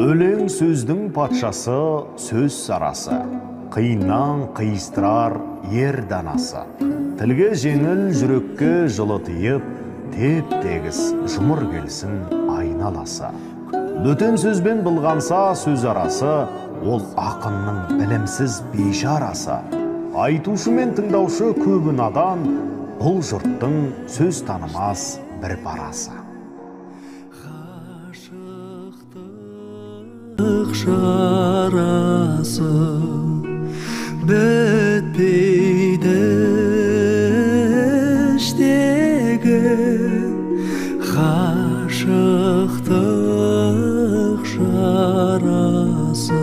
Өлең сөздің патшасы, сөз сарасы, қиыннан қиыстырар ер данасы. Тілге жеңіл, жүрекке жылы тиіп, теп-тегіс жұмыр келсін айналасы. Бөтен сөзбен былғанса сөз арасы, ол ақынның білімсіз бейшарасы. Айтушы мен тыңдаушы көбі надан, бұл жұрттың сөз танымас бір парасы. Шарасы бітпейді іштегі ғашықтық шарасы.